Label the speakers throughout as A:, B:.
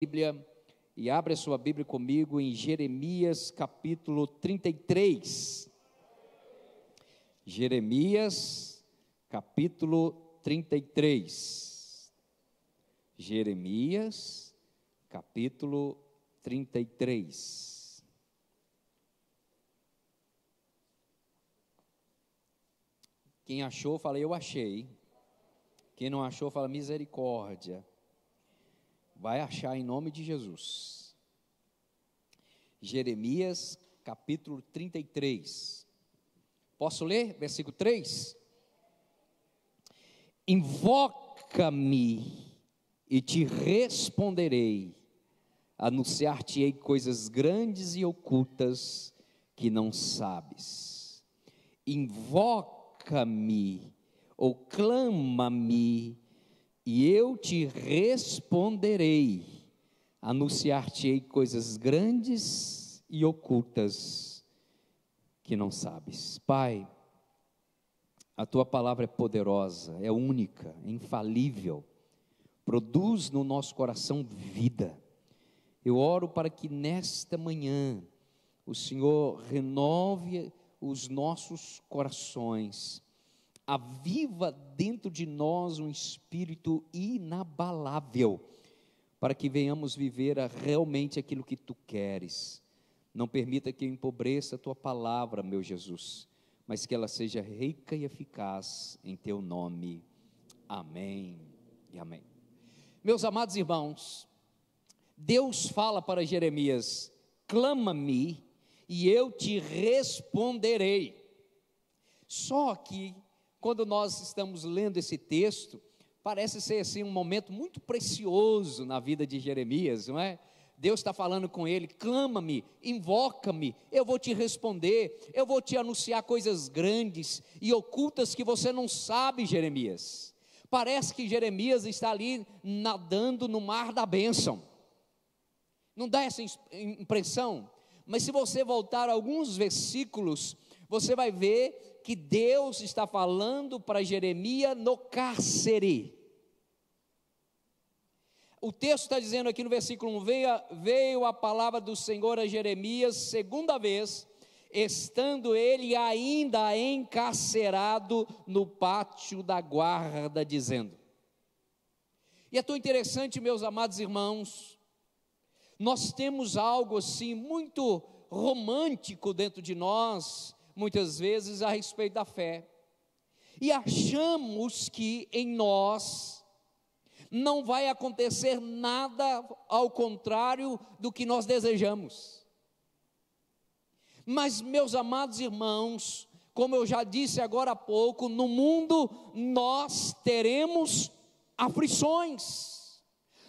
A: Bíblia e abre a sua Bíblia comigo em Jeremias capítulo 33. Jeremias capítulo 33. Jeremias capítulo 33. Quem achou, fala eu achei. Quem não achou, fala misericórdia. Vai achar em nome de Jesus. Jeremias capítulo 33. Posso ler? Versículo 3. Invoca-me e te responderei, anunciar-te-ei coisas grandes e ocultas que não sabes. Invoca-me ou clama-me e eu te responderei, anunciar-te-ei coisas grandes e ocultas que não sabes. Pai, a tua palavra é poderosa, é única, é infalível, produz no nosso coração vida. Eu oro para que nesta manhã o Senhor renove os nossos corações, aviva dentro de nós um espírito inabalável, para que venhamos viver realmente aquilo que tu queres. Não permita que eu empobreça a tua palavra, meu Jesus, mas que ela seja rica e eficaz em teu nome. Amém e amém. Meus amados irmãos, Deus fala para Jeremias: clama-me e eu te responderei. Só que quando nós estamos lendo esse texto, parece ser assim um momento muito precioso na vida de Jeremias, não é? Deus está falando com ele: clama-me, invoca-me, eu vou te responder, eu vou te anunciar coisas grandes e ocultas que você não sabe, Jeremias. Parece que Jeremias está ali nadando no mar da bênção, não dá essa impressão? Mas se você voltar alguns versículos, você vai ver que Deus está falando para Jeremias no cárcere. O texto está dizendo aqui no versículo 1, veio a palavra do Senhor a Jeremias segunda vez, estando ele ainda encarcerado no pátio da guarda, dizendo. E é tão interessante, meus amados irmãos, nós temos algo assim muito romântico dentro de nós, muitas vezes a respeito da fé, e achamos que em nós não vai acontecer nada ao contrário do que nós desejamos. Mas, meus amados irmãos, como eu já disse agora há pouco, no mundo nós teremos aflições.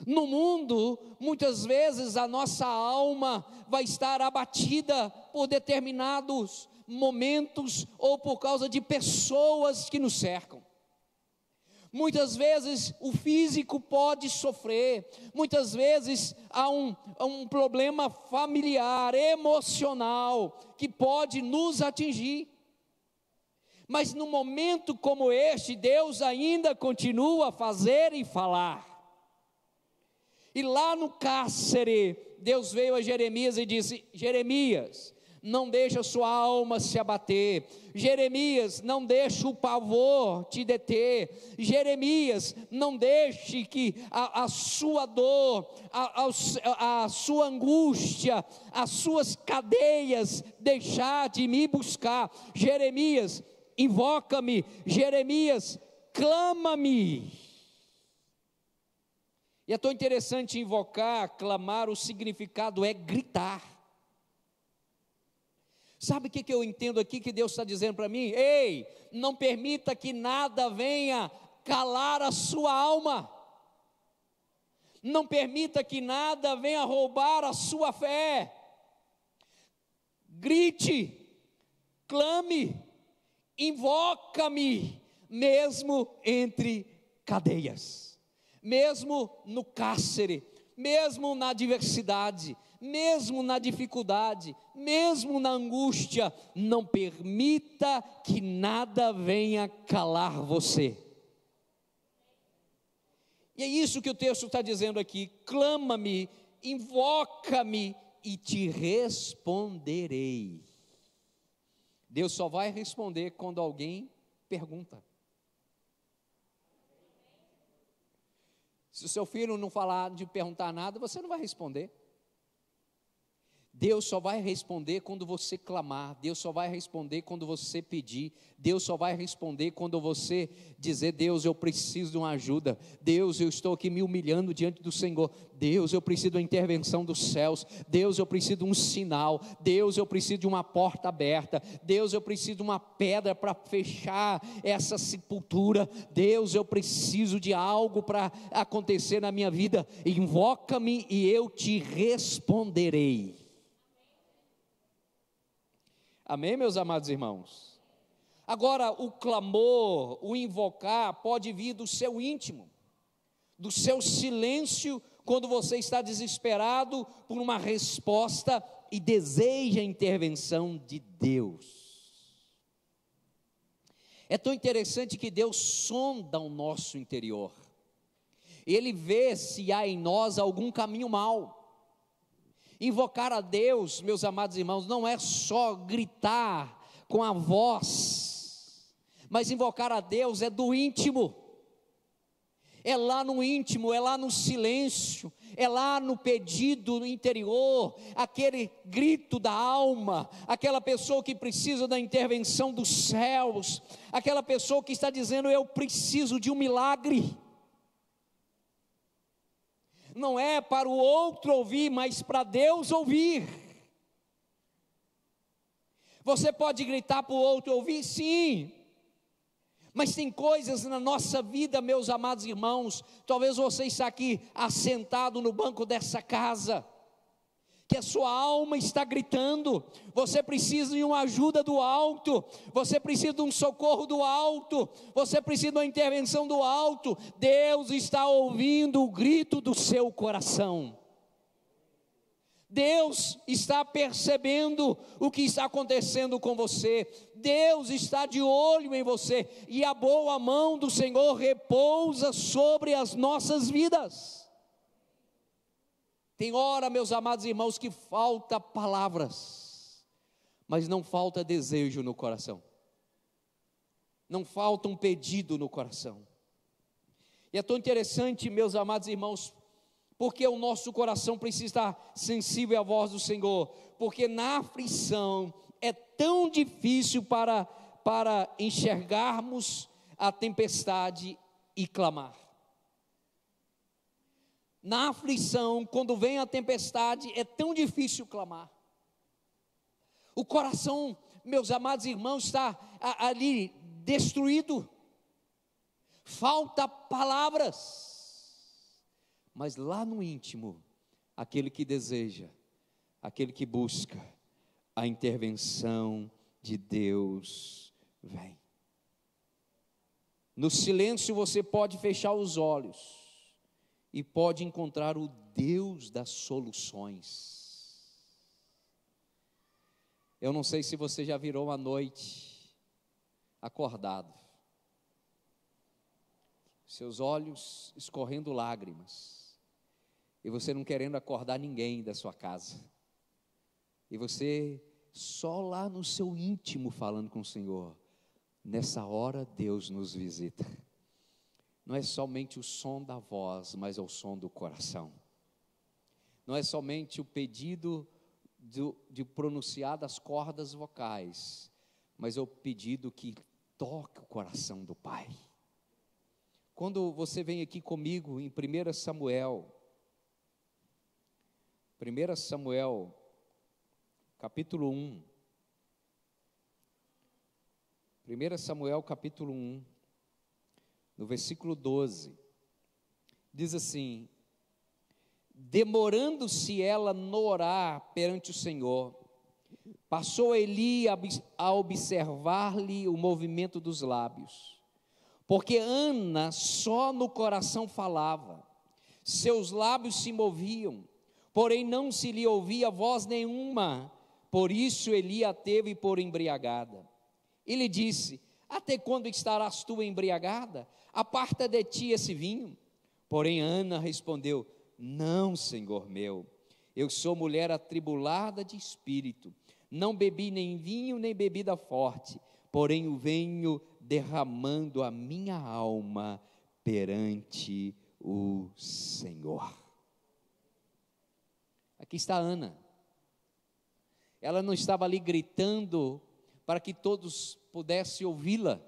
A: No mundo, muitas vezes a nossa alma vai estar abatida por determinados momentos ou por causa de pessoas que nos cercam. Muitas vezes o físico pode sofrer, muitas vezes há um problema familiar, emocional, que pode nos atingir. Mas num momento como este, Deus ainda continua a fazer e falar. E lá no cárcere, Deus veio a Jeremias e disse: Jeremias, não deixe a sua alma se abater. Jeremias, não deixe o pavor te deter. Jeremias, não deixe que a sua dor, a sua angústia, as suas cadeias deixar de me buscar. Jeremias, invoca-me. Jeremias, clama-me. E é tão interessante invocar, clamar, o significado é gritar. Sabe o que eu entendo aqui que Deus está dizendo para mim? Ei, não permita que nada venha calar a sua alma. Não permita que nada venha roubar a sua fé. Grite, clame, invoca-me, mesmo entre cadeias, mesmo no cárcere, mesmo na adversidade, mesmo na dificuldade, mesmo na angústia. Não permita que nada venha calar você. E é isso que o texto está dizendo aqui: clama-me invoca-me e te responderei. Deus só vai responder quando alguém pergunta. Se o seu filho não falar de perguntar nada, você não vai responder. Deus só vai responder quando você clamar, Deus só vai responder quando você pedir, Deus só vai responder quando você dizer: Deus, eu preciso de uma ajuda, Deus, eu estou aqui me humilhando diante do Senhor, Deus, eu preciso da intervenção dos céus, Deus, eu preciso de um sinal, Deus, eu preciso de uma porta aberta, Deus, eu preciso de uma pedra para fechar essa sepultura, Deus, eu preciso de algo para acontecer na minha vida. Invoca-me e eu te responderei. Amém, meus amados irmãos? Agora, o clamor, o invocar, pode vir do seu íntimo, do seu silêncio, quando você está desesperado por uma resposta e deseja a intervenção de Deus. É tão interessante que Deus sonda o nosso interior, Ele vê se há em nós algum caminho mau. Invocar a Deus, meus amados irmãos, não é só gritar com a voz, mas invocar a Deus é do íntimo, é lá no íntimo, é lá no silêncio, é lá no pedido interior, aquele grito da alma, aquela pessoa que precisa da intervenção dos céus, aquela pessoa que está dizendo: eu preciso de um milagre. Não é para o outro ouvir, mas para Deus ouvir. Você pode gritar para o outro ouvir, sim, mas tem coisas na nossa vida, meus amados irmãos, talvez você está aqui assentado no banco dessa casa, que a sua alma está gritando, você precisa de uma ajuda do alto, você precisa de um socorro do alto, você precisa de uma intervenção do alto. Deus está ouvindo o grito do seu coração, Deus está percebendo o que está acontecendo com você, Deus está de olho em você, e a boa mão do Senhor repousa sobre as nossas vidas. Tem hora, meus amados irmãos, que falta palavras, mas não falta desejo no coração, não falta um pedido no coração. E é tão interessante, meus amados irmãos, porque o nosso coração precisa estar sensível à voz do Senhor, porque na aflição é tão difícil para enxergarmos a tempestade e clamar. Na aflição, quando vem a tempestade, é tão difícil clamar. O coração, meus amados irmãos, está ali destruído, falta palavras, mas lá no íntimo, aquele que deseja, aquele que busca a intervenção de Deus vem. No silêncio você pode fechar os olhos e pode encontrar o Deus das soluções. Eu não sei se você já virou uma noite acordado, seus olhos escorrendo lágrimas, e você não querendo acordar ninguém da sua casa, e você só lá no seu íntimo falando com o Senhor. Nessa hora Deus nos visita. Não é somente o som da voz, mas é o som do coração. Não é somente o pedido de pronunciar das cordas vocais, mas é o pedido que toca o coração do Pai. Quando você vem aqui comigo em 1 Samuel, capítulo 1, 1 Samuel capítulo 1, no versículo 12, diz assim: demorando-se ela no orar perante o Senhor, passou Eli a observar-lhe o movimento dos lábios, porque Ana só no coração falava, seus lábios se moviam, porém não se lhe ouvia voz nenhuma, por isso Eli a teve por embriagada. E lhe disse: até quando estarás tu embriagada? Aparta de ti esse vinho. Porém Ana respondeu: Não, Senhor meu, eu sou mulher atribulada de espírito, não bebi nem vinho nem bebida forte, porém o venho derramando a minha alma perante o Senhor. Aqui está Ana. Ela não estava ali gritando para que todos pudessem ouvi-la,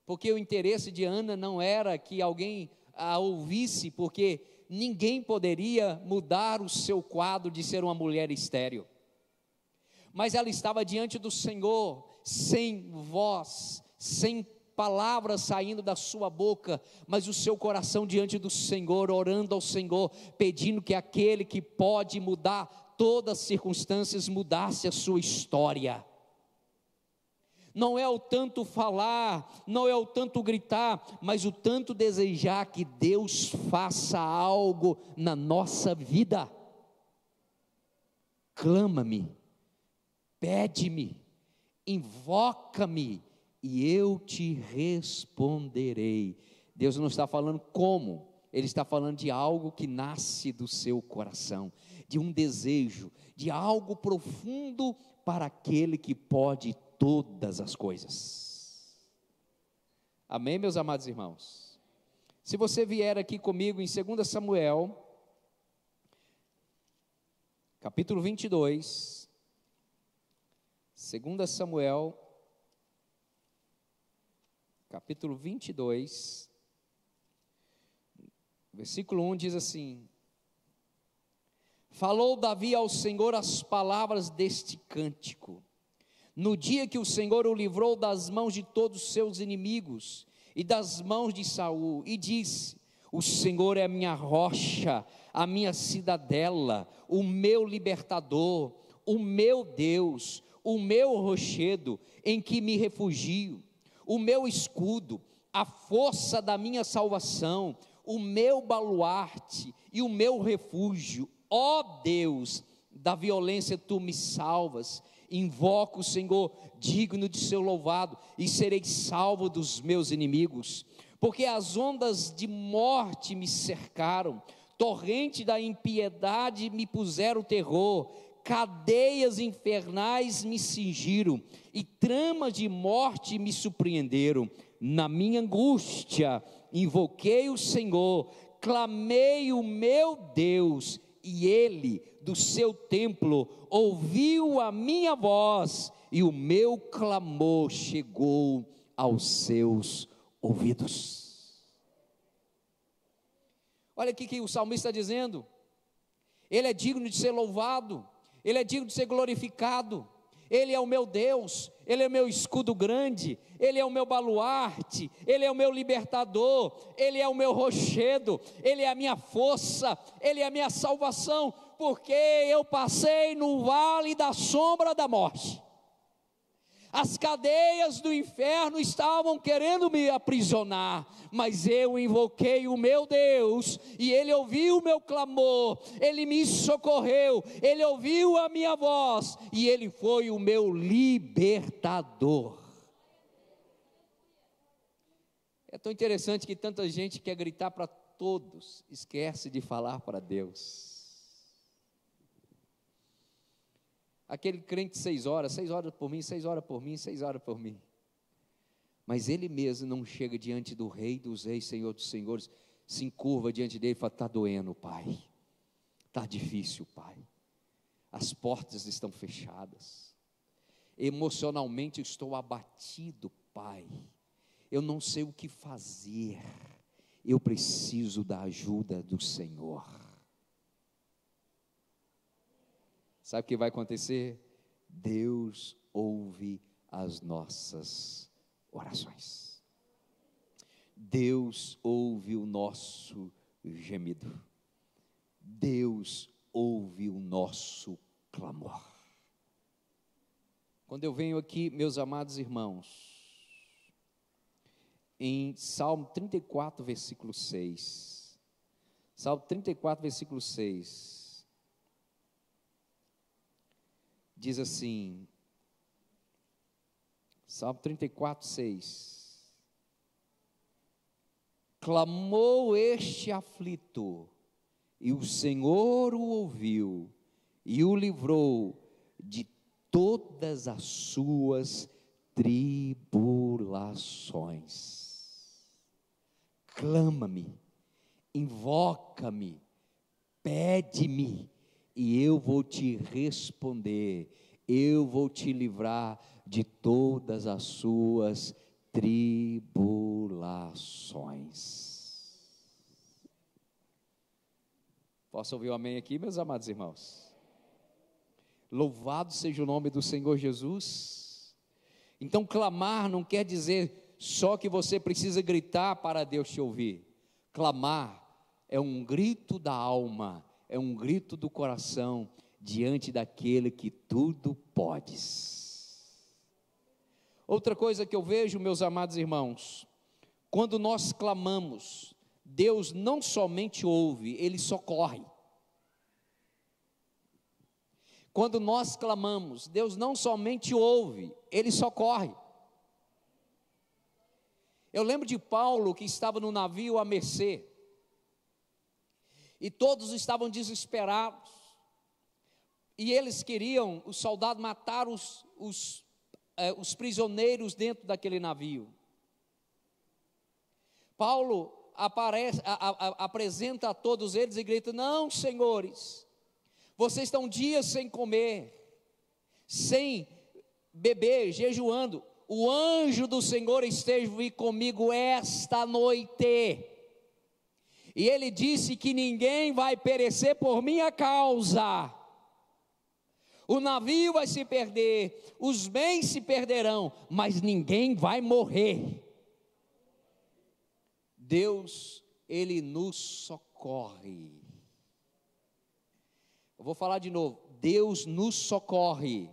A: porque o interesse de Ana não era que alguém a ouvisse, porque ninguém poderia mudar o seu quadro de ser uma mulher estéril, mas ela estava diante do Senhor, sem voz, sem palavras saindo da sua boca, mas o seu coração diante do Senhor, orando ao Senhor, pedindo que aquele que pode mudar todas as circunstâncias, mudasse a sua história. Não é o tanto falar, não é o tanto gritar, mas o tanto desejar que Deus faça algo na nossa vida. Clama-me, pede-me, invoca-me e eu te responderei. Deus não está falando como, Ele está falando de algo que nasce do seu coração, de um desejo, de algo profundo para aquele que pode todas as coisas. Amém, meus amados irmãos? Se você vier aqui comigo em 2 Samuel, capítulo 22, 2 Samuel, capítulo 22, versículo 1 diz assim: falou Davi ao Senhor as palavras deste cântico, no dia que o Senhor o livrou das mãos de todos os seus inimigos, e das mãos de Saul, e disse: o Senhor é a minha rocha, a minha cidadela, o meu libertador, o meu Deus, o meu rochedo, em que me refugio, o meu escudo, a força da minha salvação, o meu baluarte e o meu refúgio. Ó Deus, da violência tu me salvas. Invoco o Senhor, digno de ser louvado, e serei salvo dos meus inimigos, porque as ondas de morte me cercaram, torrente da impiedade me puseram terror, cadeias infernais me cingiram, e tramas de morte me surpreenderam. Na minha angústia invoquei o Senhor, clamei o meu Deus, e Ele do seu templo ouviu a minha voz, e o meu clamor chegou aos seus ouvidos. Olha aqui que o salmista está dizendo: Ele é digno de ser louvado, Ele é digno de ser glorificado, Ele é o meu Deus, Ele é o meu escudo grande, Ele é o meu baluarte, Ele é o meu libertador, Ele é o meu rochedo, Ele é a minha força, Ele é a minha salvação, porque eu passei no vale da sombra da morte, as cadeias do inferno estavam querendo me aprisionar, mas eu invoquei o meu Deus, e Ele ouviu o meu clamor, Ele me socorreu, Ele ouviu a minha voz, e Ele foi o meu libertador. É tão interessante que tanta gente quer gritar para todos, esquece de falar para Deus. Aquele crente 6 horas por mim, 6 horas por mim, 6 horas por mim. Mas ele mesmo não chega diante do Rei dos Reis, Senhor dos Senhores, se encurva diante dele e fala: está doendo, Pai, está difícil, Pai, as portas estão fechadas, emocionalmente eu estou abatido, Pai, eu não sei o que fazer, eu preciso da ajuda do Senhor. Sabe o que vai acontecer? Deus ouve as nossas orações. Deus ouve o nosso gemido. Deus ouve o nosso clamor. Quando eu venho aqui, meus amados irmãos, em Salmo 34, versículo 6. Salmo 34, versículo 6. Diz assim, Salmo 34, 6: clamou este aflito, E o Senhor o ouviu e o livrou de todas as suas tribulações. Clama-me, invoca-me, pede-me, e eu vou te responder, eu vou te livrar de todas as suas tribulações. Posso ouvir um amém aqui, meus amados irmãos? Louvado seja o nome do Senhor Jesus. Então, clamar não quer dizer só que você precisa gritar para Deus te ouvir. Clamar é um grito da alma, é um grito do coração diante daquele que tudo podes. Outra coisa que eu vejo, meus amados irmãos, quando nós clamamos, Deus não somente ouve, Ele socorre. Quando nós clamamos, Deus não somente ouve, Ele socorre. Eu lembro de Paulo, que estava no navio à mercê, e todos estavam desesperados, e eles queriam, os soldados, matar os prisioneiros dentro daquele navio. Paulo apresenta a todos eles e grita: não, senhores, vocês estão dias sem comer, sem beber, jejuando. O anjo do Senhor esteve comigo esta noite, e ele disse que ninguém vai perecer por minha causa. O navio vai se perder, os bens se perderão, mas ninguém vai morrer. Deus, Ele nos socorre. Eu vou falar de novo, Deus nos socorre.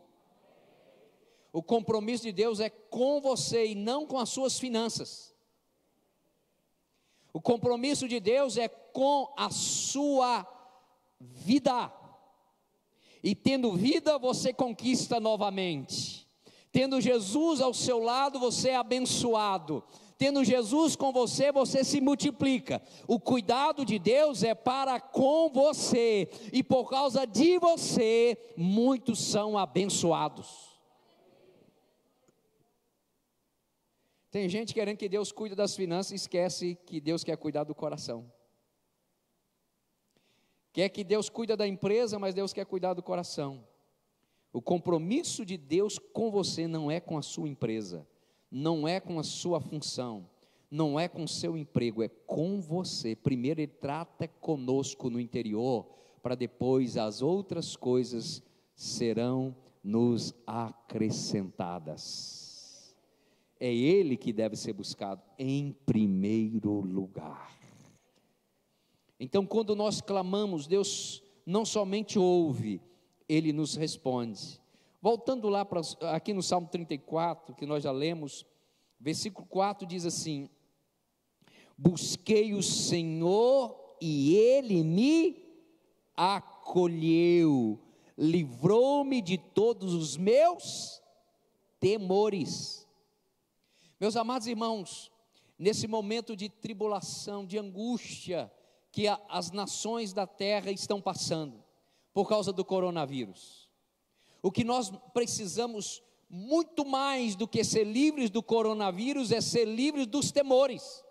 A: O compromisso de Deus é com você e não com as suas finanças. O compromisso de Deus é com a sua vida. E tendo vida, você conquista novamente. Tendo Jesus ao seu lado, você é abençoado. Tendo Jesus com você, você se multiplica. O cuidado de Deus é para com você, e por causa de você, muitos são abençoados. Tem gente querendo que Deus cuide das finanças e esquece que Deus quer cuidar do coração. Quer que Deus cuide da empresa, mas Deus quer cuidar do coração. O compromisso de Deus com você não é com a sua empresa, não é com a sua função, não é com o seu emprego, é com você. Primeiro Ele trata conosco no interior, para depois as outras coisas serão nos acrescentadas. É Ele que deve ser buscado em primeiro lugar. Então, quando nós clamamos, Deus não somente ouve, Ele nos responde. Voltando lá aqui no Salmo 34, que nós já lemos, versículo 4 diz assim: busquei o Senhor e Ele me acolheu, livrou-me de todos os meus temores. Meus amados irmãos, nesse momento de tribulação, de angústia, que as nações da terra estão passando, por causa do coronavírus, o que nós precisamos muito mais do que ser livres do coronavírus, é ser livres dos temores.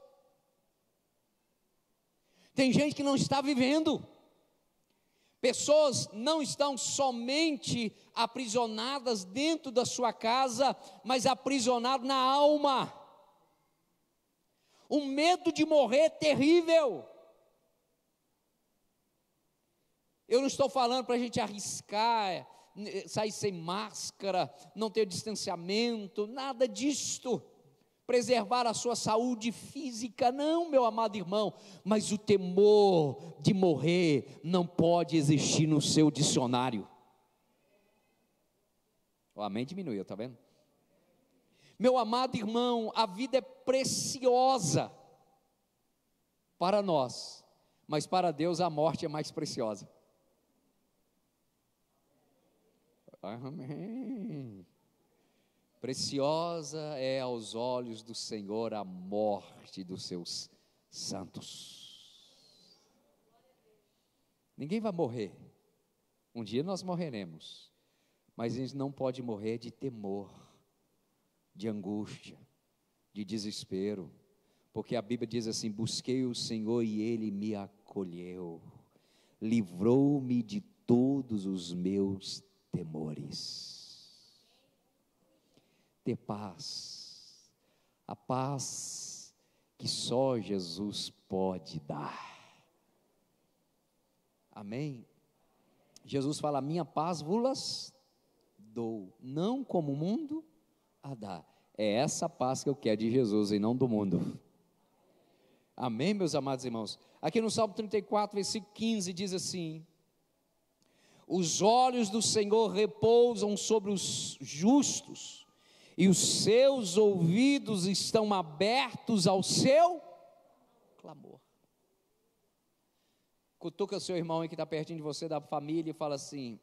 A: Tem gente que não está vivendo, pessoas não estão somente aprisionadas dentro da sua casa, mas aprisionadas na alma, um medo de morrer terrível. Eu não estou falando para a gente arriscar, sair sem máscara, não ter distanciamento, nada disto, preservar a sua saúde física, não, meu amado irmão, mas o temor de morrer não pode existir no seu dicionário. O amém diminuiu, está vendo? Meu amado irmão, a vida é preciosa para nós, mas para Deus a morte é mais preciosa. Amém. Preciosa é aos olhos do Senhor a morte dos seus santos. Ninguém vai morrer. Um dia nós morreremos, mas a gente não pode morrer de temor, de angústia, de desespero, porque a Bíblia diz assim: busquei o Senhor e Ele me acolheu, livrou-me de todos os meus temores. Ter paz, a paz que só Jesus pode dar. Amém? Jesus fala: minha paz vos dou, não como o mundo a dá. É essa paz que eu quero de Jesus e não do mundo. Amém, meus amados irmãos? Aqui no Salmo 34, versículo 15, diz assim: os olhos do Senhor repousam sobre os justos, e os seus ouvidos estão abertos ao seu clamor. Cutuca o seu irmão aí que está pertinho de você, da família, e fala assim: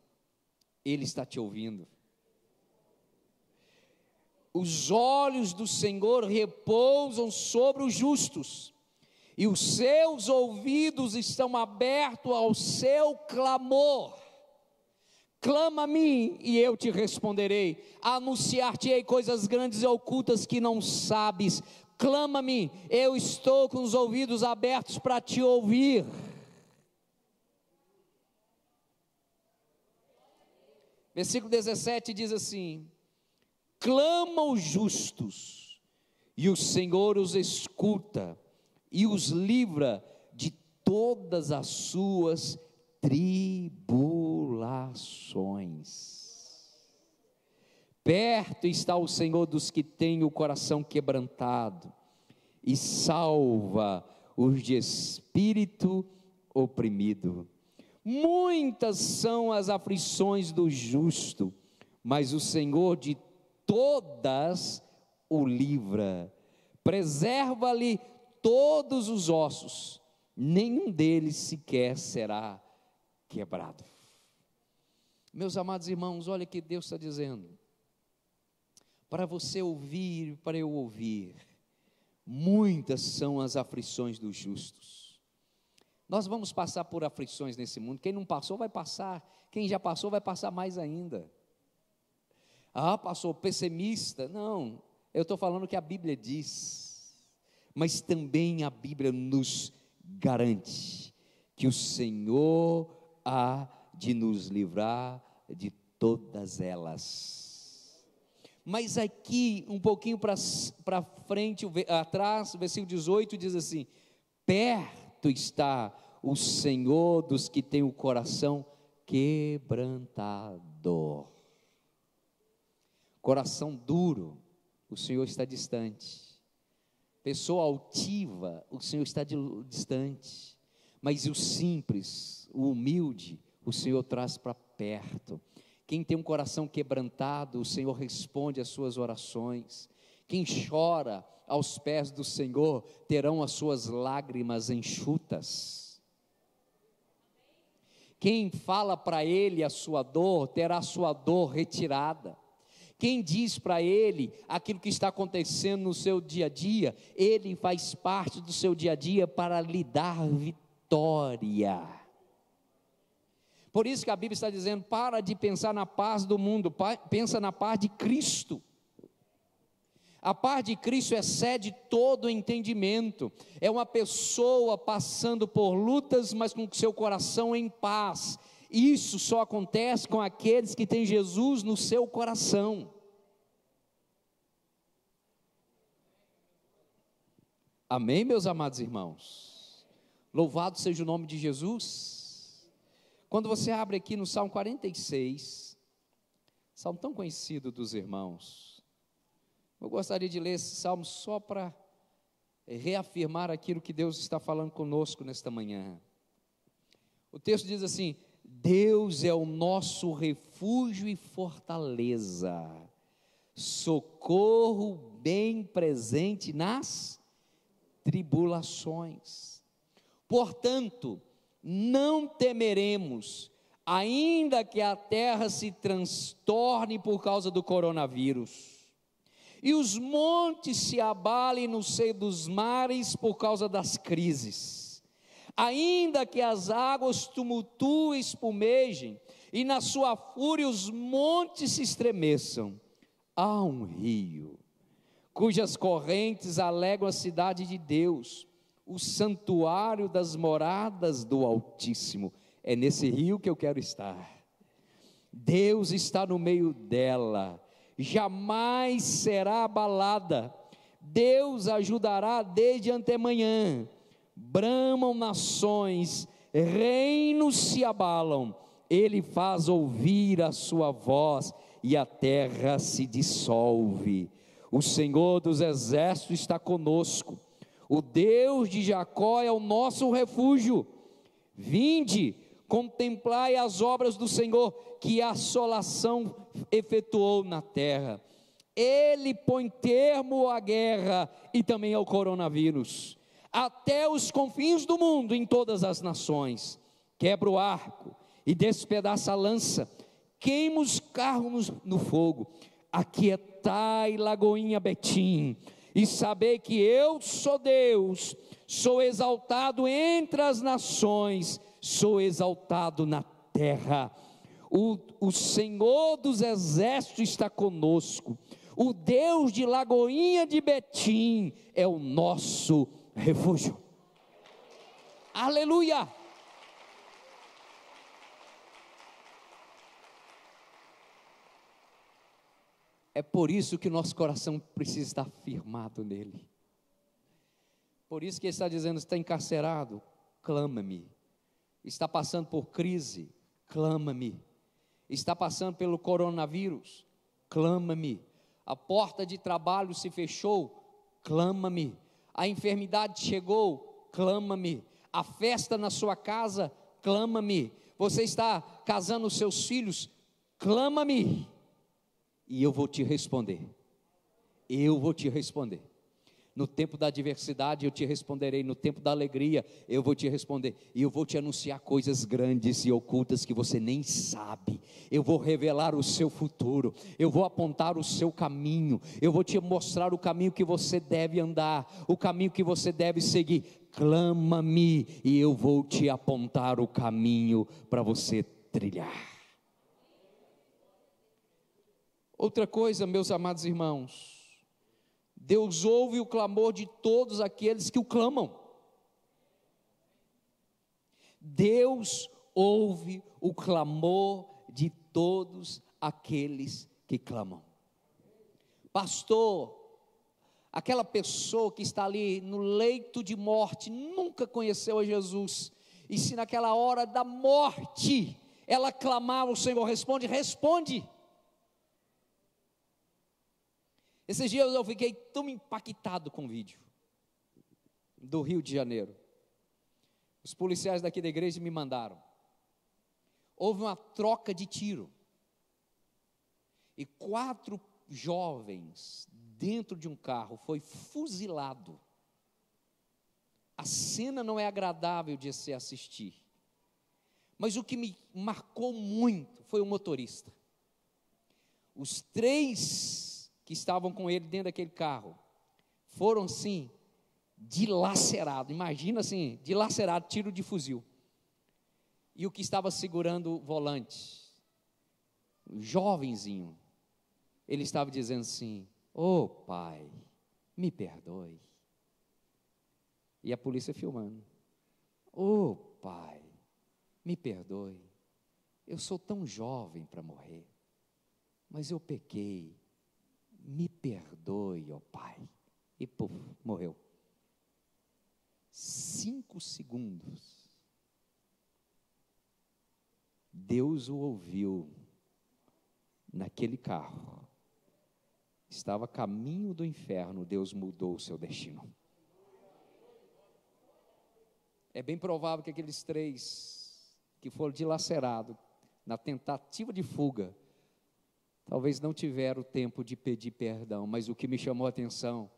A: ele está te ouvindo. Os olhos do Senhor repousam sobre os justos, e os seus ouvidos estão abertos ao seu clamor. Clama a mim e eu te responderei, anunciar-te-ei coisas grandes e ocultas que não sabes. Clama-me, eu estou com os ouvidos abertos para te ouvir. Versículo 17 diz assim: clamam os justos, e o Senhor os escuta, e os livra de todas as suas tribulações. Perto está o Senhor dos que têm o coração quebrantado, e salva os de espírito oprimido. Muitas são as aflições do justo, mas o Senhor de todas o livra. Preserva-lhe todos os ossos, nenhum deles sequer será quebrado. Meus amados irmãos, olha o que Deus está dizendo. Para você ouvir, para eu ouvir, muitas são as aflições dos justos. Nós vamos passar por aflições nesse mundo. Quem não passou vai passar, quem já passou vai passar mais ainda. Ah, pastor, pessimista? Não, eu estou falando que a Bíblia diz, mas também a Bíblia nos garante que o Senhor há de nos livrar de todas elas. Mas aqui, um pouquinho para frente, atrás, o versículo 18 diz assim: perto está o Senhor dos que têm o coração quebrantado. Coração duro, o Senhor está distante. Pessoa altiva, o Senhor está distante. Mas o simples, o humilde, o Senhor traz para perto. Quem tem um coração quebrantado, o Senhor responde às suas orações. Quem chora aos pés do Senhor, terão as suas lágrimas enxutas. Quem fala para Ele a sua dor, terá a sua dor retirada. Quem diz para Ele aquilo que está acontecendo no seu dia a dia, Ele faz parte do seu dia a dia para lhe dar vitória. Por isso que a Bíblia está dizendo: para de pensar na paz do mundo, pensa na paz de Cristo. A paz de Cristo excede todo o entendimento. É uma pessoa passando por lutas, mas com seu coração em paz. Isso só acontece com aqueles que têm Jesus no seu coração. Amém, meus amados irmãos? Louvado seja o nome de Jesus. Quando você abre aqui no Salmo 46, salmo tão conhecido dos irmãos, eu gostaria de ler esse salmo só para reafirmar aquilo que Deus está falando conosco nesta manhã. O texto diz assim: Deus é o nosso refúgio e fortaleza, socorro bem presente nas tribulações. Portanto, não temeremos, ainda que a terra se transtorne por causa do coronavírus, e os montes se abalem no seio dos mares por causa das crises, Ainda que as águas tumultuem e espumejem, e na sua fúria os montes se estremeçam, há um rio, cujas correntes alegram a cidade de Deus, o santuário das moradas do Altíssimo. É nesse rio que eu quero estar. Deus está no meio dela, jamais será abalada. Deus ajudará desde antemanhã. Bramam nações, reinos se abalam, Ele faz ouvir a sua voz e a terra se dissolve. O Senhor dos exércitos está conosco, o Deus de Jacó é o nosso refúgio. Vinde, contemplai as obras do Senhor, que a assolação efetuou na terra. Ele põe termo à guerra e também ao coronavírus, até os confins do mundo, em todas as nações. Quebra o arco e despedaça a lança, queima os carros no fogo. Aquietai, Lagoinha Betim, e sabei que eu sou Deus, sou exaltado entre as nações, sou exaltado na terra. O Senhor dos exércitos está conosco, o Deus de Lagoinha de Betim é o nosso refúgio. Aleluia! É por isso que nosso coração precisa estar firmado nele. Por isso que ele está dizendo: está encarcerado, clama-me. Está passando por crise, clama-me. Está passando pelo coronavírus, clama-me. A porta de trabalho se fechou, clama-me. A enfermidade chegou, clama-me. A festa na sua casa, clama-me. Você está casando os seus filhos, clama-me. E eu vou te responder. Eu vou te responder. No tempo da adversidade eu te responderei, no tempo da alegria eu vou te responder, e eu vou te anunciar coisas grandes e ocultas que você nem sabe. Eu vou revelar o seu futuro, eu vou apontar o seu caminho, eu vou te mostrar o caminho que você deve andar, o caminho que você deve seguir. Clama-me e eu vou te apontar o caminho para você trilhar. Outra coisa, meus amados irmãos, Deus ouve o clamor de todos aqueles que o clamam. Deus ouve o clamor de todos aqueles que clamam. Pastor, aquela pessoa que está ali no leito de morte, nunca conheceu a Jesus, e se naquela hora da morte, ela clamava, o Senhor responde, responde. Esses dias eu fiquei tão impactado com o vídeo do Rio de Janeiro. Os policiais daqui da igreja me mandaram. Houve uma troca de tiro. E 4 jovens dentro de um carro foi fuzilado. A cena não é agradável de se assistir. Mas o que me marcou muito foi o motorista. Os 3 que estavam com ele dentro daquele carro, foram assim, dilacerados, imagina assim, dilacerado, tiro de fuzil, e o que estava segurando o volante, o jovenzinho, ele estava dizendo assim: ô pai, me perdoe, e a polícia filmando, ô pai, me perdoe, eu sou tão jovem para morrer, mas eu pequei, me perdoe, ó Pai. E puf, morreu. 5 segundos. Deus o ouviu naquele carro. Estava a caminho do inferno, Deus mudou o seu destino. É bem provável que aqueles 3 que foram dilacerados na tentativa de fuga, talvez não tiveram tempo de pedir perdão, mas o que me chamou a atenção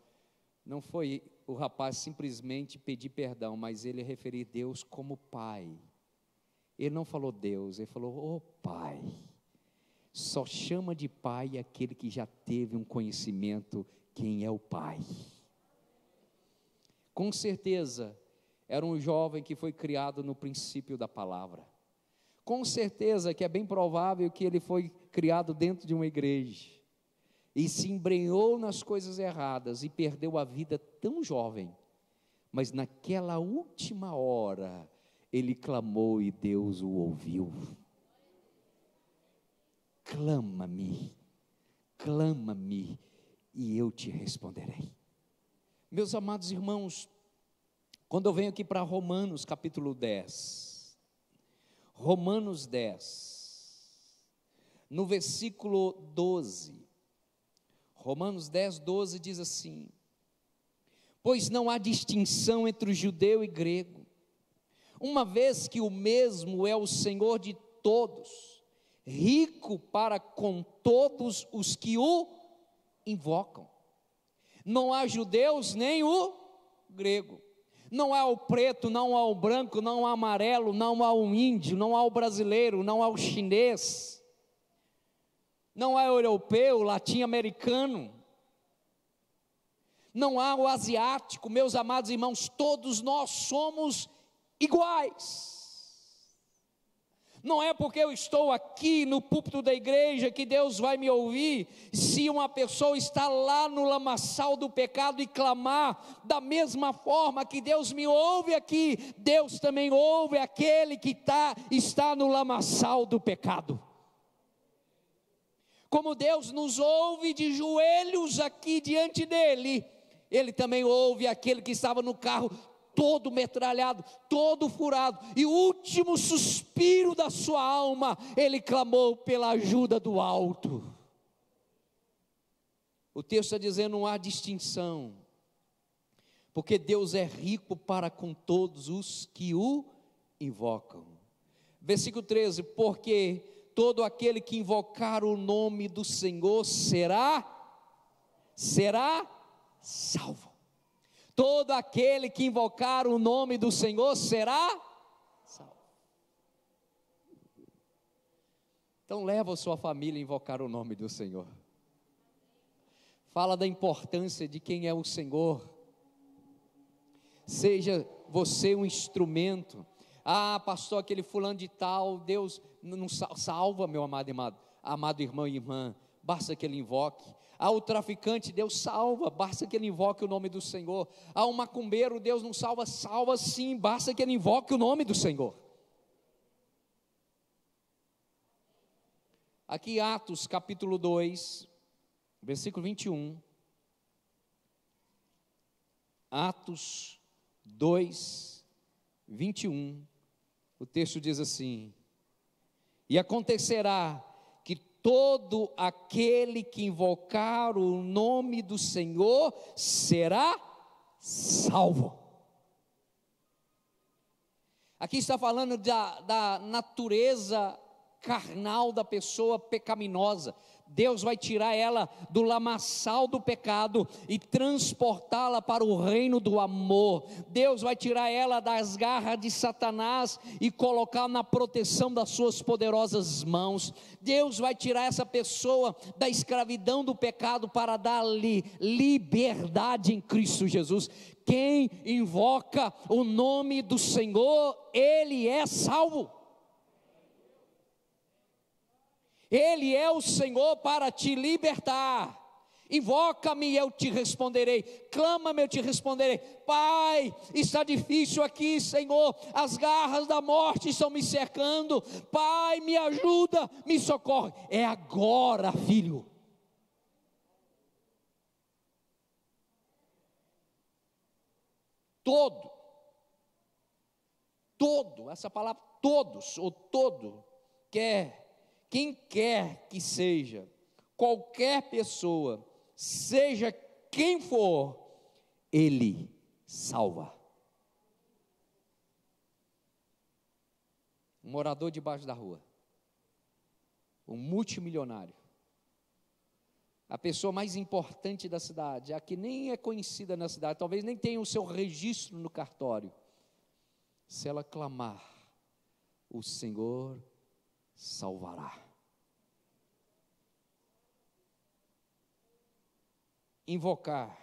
A: não foi o rapaz simplesmente pedir perdão, mas ele referir Deus como Pai. Ele não falou Deus, ele falou: ô Pai. Só chama de Pai aquele que já teve um conhecimento quem é o Pai. Com certeza, era um jovem que foi criado no princípio da palavra. Com certeza que é bem provável que ele foi criado dentro de uma igreja e se embrenhou nas coisas erradas e perdeu a vida tão jovem, mas naquela última hora ele clamou e Deus o ouviu. Clama-me, clama-me e eu te responderei. Meus amados irmãos, quando eu venho aqui para Romanos capítulo 10, Romanos 10, no versículo 12, Romanos 10, 12 diz assim: pois não há distinção entre o judeu e grego, uma vez que o mesmo é o Senhor de todos, rico para com todos os que o invocam. Não há judeus nem o grego, não há o preto, não há o branco, não há o amarelo, não há o índio, não há o brasileiro, não há o chinês, não há o europeu, latino-americano, não há o asiático. Meus amados irmãos, todos nós somos iguais. Não é porque eu estou aqui no púlpito da igreja que Deus vai me ouvir, se uma pessoa está lá no lamaçal do pecado e clamar, da mesma forma que Deus me ouve aqui, Deus também ouve aquele que está no lamaçal do pecado. Como Deus nos ouve de joelhos aqui diante dele, Ele também ouve aquele que estava no carro todo metralhado, todo furado, e o último suspiro da sua alma, ele clamou pela ajuda do alto. O texto está dizendo: não há distinção, porque Deus é rico para com todos os que o invocam. Versículo 13: porque todo aquele que invocar o nome do Senhor será salvo. Todo aquele que invocar o nome do Senhor será salvo. Então leva a sua família a invocar o nome do Senhor. Fala da importância de quem é o Senhor. Seja você um instrumento. Ah, pastor, aquele fulano de tal, Deus não salva, meu amado irmão e irmã, basta que ele invoque. Ah, o traficante, Deus salva, basta que ele invoque o nome do Senhor. Ah, o macumbeiro, Deus não salva, salva sim, basta que ele invoque o nome do Senhor. Aqui Atos capítulo 2, versículo 21. Atos 2, 21. O texto diz assim: e acontecerá que todo aquele que invocar o nome do Senhor será salvo. Aqui está falando da natureza carnal da pessoa pecaminosa. Deus vai tirar ela do lamaçal do pecado e transportá-la para o reino do amor. Deus vai tirar ela das garras de Satanás e colocar na proteção das suas poderosas mãos. Deus vai tirar essa pessoa da escravidão do pecado para dar-lhe liberdade em Cristo Jesus. Quem invoca o nome do Senhor, ele é salvo. Ele é o Senhor para te libertar. Invoca-me e eu te responderei, clama-me e eu te responderei. Pai, está difícil aqui, Senhor, as garras da morte estão me cercando. Pai, me ajuda, me socorre. É agora, filho. Essa palavra todos, ou todo, quem quer que seja, qualquer pessoa, seja quem for, ele salva. Um morador debaixo da rua, um multimilionário, a pessoa mais importante da cidade, a que nem é conhecida na cidade, talvez nem tenha o seu registro no cartório, se ela clamar, o Senhor salvará. Invocar.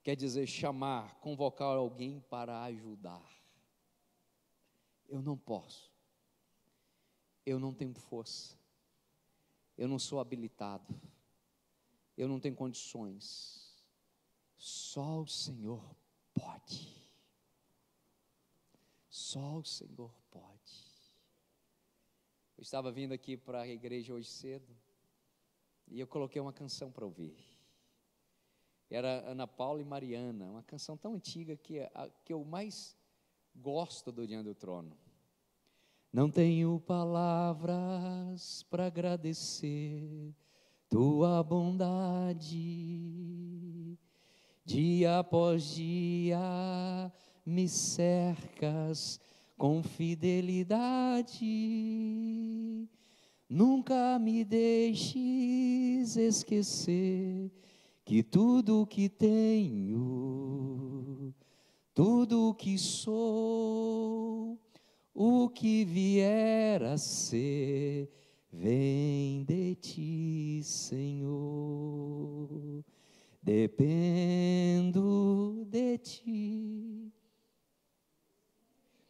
A: quer dizer chamar, convocar alguém para ajudar. Eu não posso, eu não tenho força, eu não sou habilitado, eu não tenho condições, só o Senhor pode, só o Senhor pode. Eu estava vindo aqui para a igreja hoje cedo, e eu coloquei uma canção para ouvir, era Ana Paula e Mariana, uma canção tão antiga que eu mais gosto do Diante do Trono. Não tenho palavras para agradecer tua bondade, dia após dia me cercas com fidelidade, nunca me deixes esquecer que tudo o que tenho, tudo o que sou, o que vier a ser, vem de ti, Senhor. Dependo de ti,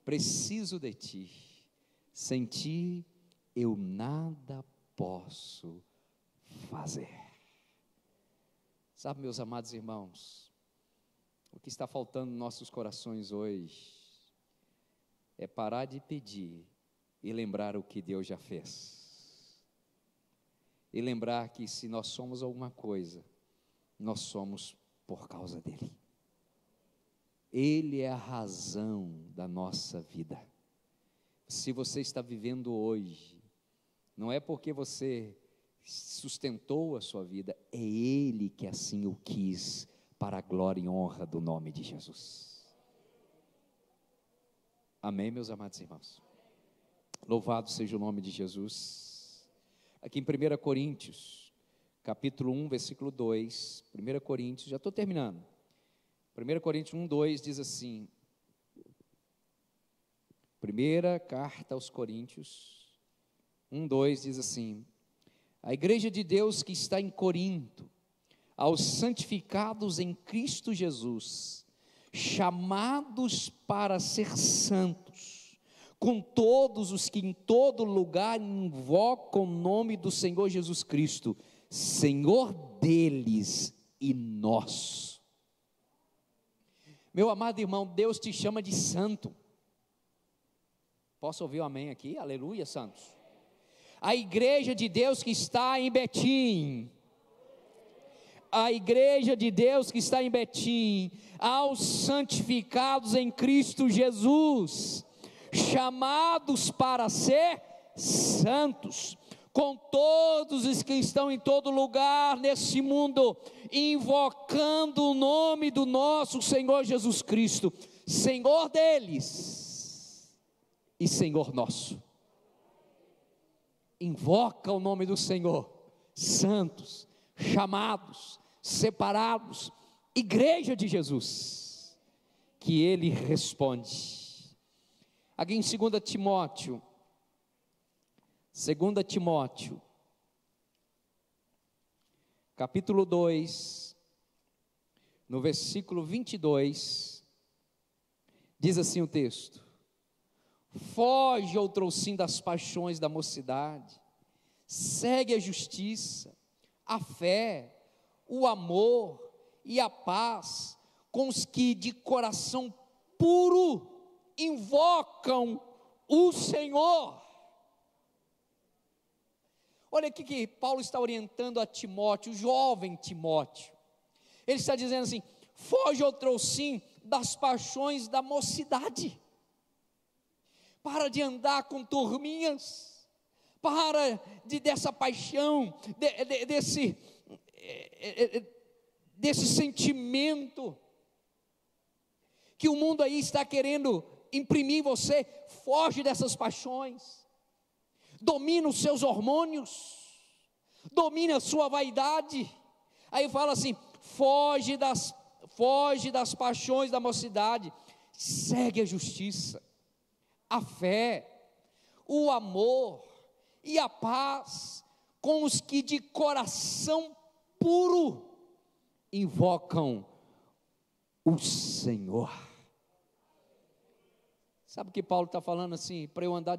A: preciso de ti, sem ti eu nada posso fazer. Sabe, meus amados irmãos, o que está faltando nos nossos corações hoje é parar de pedir e lembrar o que Deus já fez. E lembrar que se nós somos alguma coisa, nós somos por causa dEle. Ele é a razão da nossa vida. Se você está vivendo hoje, não é porque você sustentou a sua vida, é Ele que assim o quis, para a glória e honra do nome de Jesus. Amém, meus amados irmãos? Louvado seja o nome de Jesus. Aqui em 1 Coríntios, capítulo 1, versículo 2, 1 Coríntios, já estou terminando. 1 Coríntios 1, 2 diz assim, primeira carta aos Coríntios, 1, 2 diz assim: a igreja de Deus que está em Corinto, aos santificados em Cristo Jesus, chamados para ser santos, com todos os que em todo lugar invocam o nome do Senhor Jesus Cristo, Senhor deles e nosso. Meu amado irmão, Deus te chama de santo. Posso ouvir um amém aqui? Aleluia, santos. A igreja de Deus que está em Betim, a igreja de Deus que está em Betim, aos santificados em Cristo Jesus, chamados para ser santos, com todos os que estão em todo lugar nesse mundo, invocando o nome do nosso Senhor Jesus Cristo, Senhor deles e Senhor nosso. Invoca o nome do Senhor, santos, chamados, separados, igreja de Jesus, que Ele responde. Aqui em 2 Timóteo, capítulo 2, no versículo 22, diz assim o texto: foge outrossim das paixões da mocidade, segue a justiça, a fé, o amor e a paz com os que de coração puro invocam o Senhor. Olha aqui que Paulo está orientando a Timóteo, o jovem Timóteo. Ele está dizendo assim: foge outrossim das paixões da mocidade. Para de andar com turminhas, para dessa paixão, desse sentimento que o mundo aí está querendo imprimir em você. Foge dessas paixões, domina os seus hormônios, domina a sua vaidade. Aí fala assim: foge das paixões da mocidade, segue a justiça, a fé, o amor e a paz com os que de coração puro invocam o Senhor. Sabe o que Paulo está falando assim? Para eu andar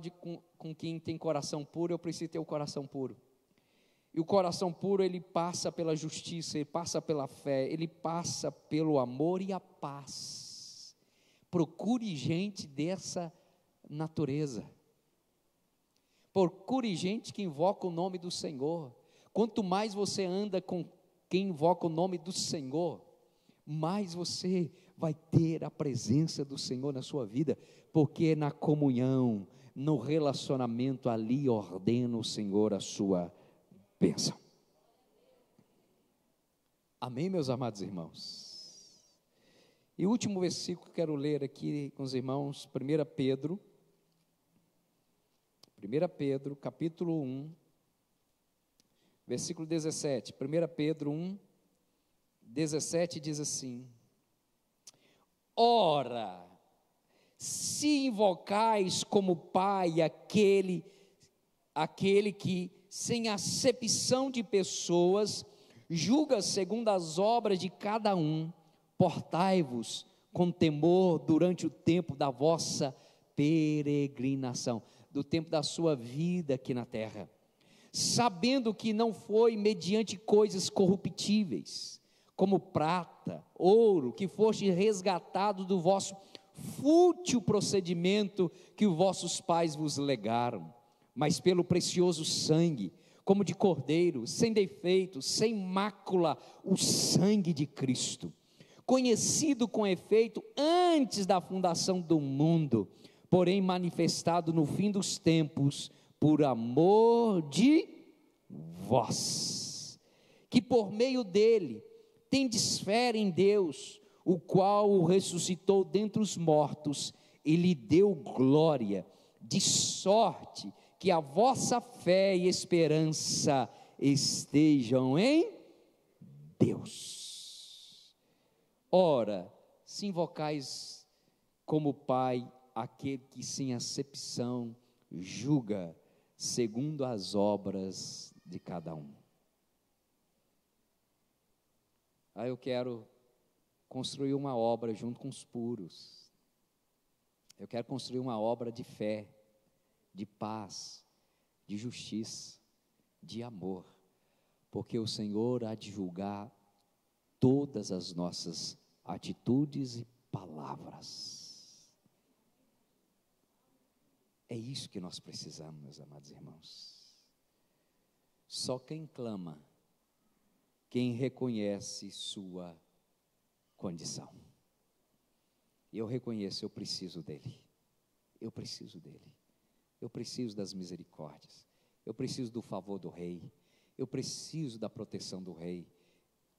A: com quem tem coração puro, eu preciso ter o coração puro. E o coração puro, ele passa pela justiça, ele passa pela fé, ele passa pelo amor e a paz. Procure gente dessa natureza. Procure gente que invoca o nome do Senhor. Quanto mais você anda com quem invoca o nome do Senhor, mais você vai ter a presença do Senhor na sua vida, porque na comunhão, no relacionamento, ali ordena o Senhor a sua bênção. Amém, meus amados irmãos? E o último versículo que quero ler aqui com os irmãos, 1 Pedro, capítulo 1, versículo 17. 1 Pedro 1, 17 diz assim: ora, se invocais como Pai aquele que, sem acepção de pessoas, julga segundo as obras de cada um, portai-vos com temor durante o tempo da vossa peregrinação, do tempo da sua vida aqui na terra, sabendo que não foi mediante coisas corruptíveis, como prata, ouro, que foste resgatado do vosso fútil procedimento que os vossos pais vos legaram, mas pelo precioso sangue, como de cordeiro, sem defeito, sem mácula, o sangue de Cristo, conhecido com efeito antes da fundação do mundo, porém manifestado no fim dos tempos, por amor de vós, que por meio dele tendes fé em Deus, o qual o ressuscitou dentre os mortos e lhe deu glória, de sorte que a vossa fé e esperança estejam em Deus. Ora, se invocais como Pai aquele que sem acepção julga segundo as obras de cada um. Aí eu quero construir uma obra junto com os puros. Eu quero construir uma obra de fé, de paz, de justiça, de amor, porque o Senhor há de julgar todas as nossas atitudes e palavras. É isso que nós precisamos, meus amados irmãos. Só quem clama, quem reconhece sua condição. Eu reconheço, eu preciso dele. Eu preciso dele. Eu preciso das misericórdias. Eu preciso do favor do rei. Eu preciso da proteção do rei.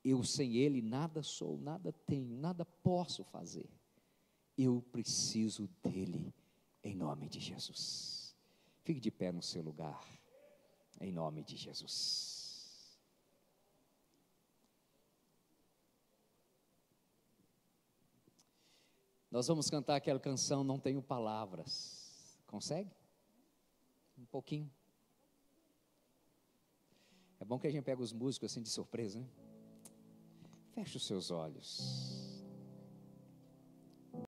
A: Eu sem ele nada sou, nada tenho, nada posso fazer. Eu preciso dele, em nome de Jesus. Fique de pé no seu lugar, em nome de Jesus. Nós vamos cantar aquela canção, Não Tenho Palavras. Consegue? Um pouquinho. É bom que a gente pega os músicos assim de surpresa, né? Feche os seus olhos.